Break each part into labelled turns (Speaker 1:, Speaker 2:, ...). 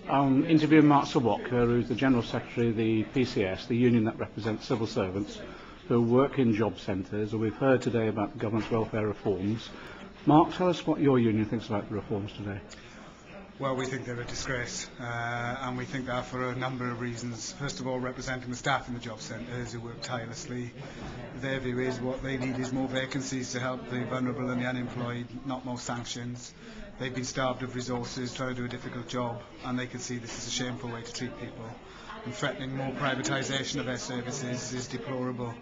Speaker 1: I'm interviewing Mark Serwatka, who's the General Secretary of the PCS, the union that represents civil servants who work in job centres, and we've heard today about the government's welfare reforms. Mark, tell us what your union thinks about the reforms today.
Speaker 2: Well, we think they're a disgrace, and we think that for a number of reasons. First of all, representing the staff in the job centres who work tirelessly. Their view is what they need is more vacancies to help the vulnerable and the unemployed, not more sanctions. They've been starved of resources, trying to do a difficult job, and they can see this is a shameful way to treat people. And threatening more privatisation of their services is deplorable.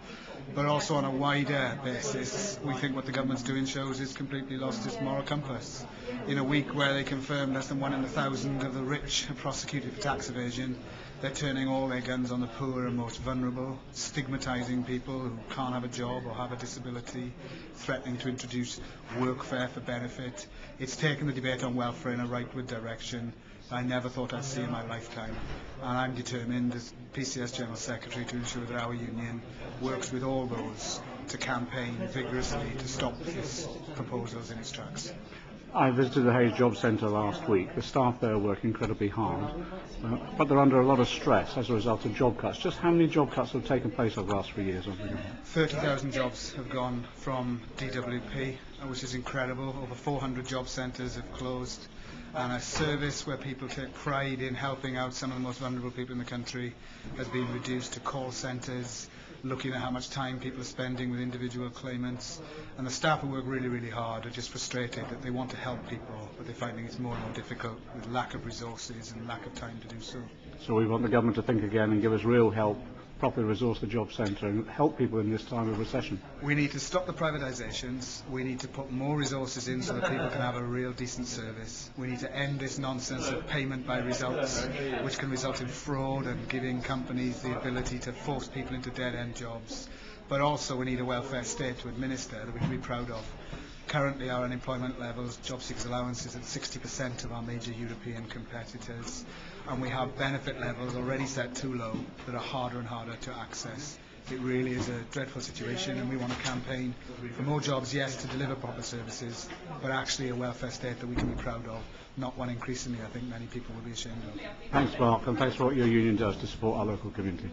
Speaker 2: But also on a wider basis, we think what the government's doing shows it's completely lost its moral compass. In a week where they confirm less than 1 in 1,000 of the rich are prosecuted for tax evasion, they're turning all their guns on the poor and most vulnerable, stigmatising people who can't have a job or have a disability, threatening to introduce workfare for benefit. It's taken the debate on welfare in a rightward direction I never thought I'd see in my lifetime, and I'm determined as PCS General Secretary to ensure that our union works with all those to campaign vigorously to stop these proposals in its tracks.
Speaker 1: I visited the Hayes Job Centre last week. The staff there work incredibly hard, but they're under a lot of stress as a result of job cuts. Just how many job cuts have taken place over the last 3 years?
Speaker 2: 30,000 jobs have gone from DWP, which is incredible. Over 400 job centres have closed, and a service where people take pride in helping out some of the most vulnerable people in the country has been reduced to call centres, looking at how much time people are spending with individual claimants, and the staff who work really, really hard are just frustrated that they want to help people, but they're finding it's more and more difficult with lack of resources and lack of time to do so.
Speaker 1: So we want the government to think again and give us real help, properly resource the job centre and help people in this time of recession.
Speaker 2: We need to stop the privatisations, we need to put more resources in so that people can have a real decent service. We need to end this nonsense of payment by results, which can result in fraud and giving companies the ability to force people into dead-end jobs. But also we need a welfare state to administer that we can be proud of. Currently our unemployment levels, job seekers allowance is at 60% of our major European competitors, and we have benefit levels already set too low that are harder and harder to access. It really is a dreadful situation, and we want to campaign for more jobs, yes, to deliver proper services, but actually a welfare state that we can be proud of, not one increasingly I think many people will be ashamed of.
Speaker 1: Thanks, Mark, and thanks for what your union does to support our local community.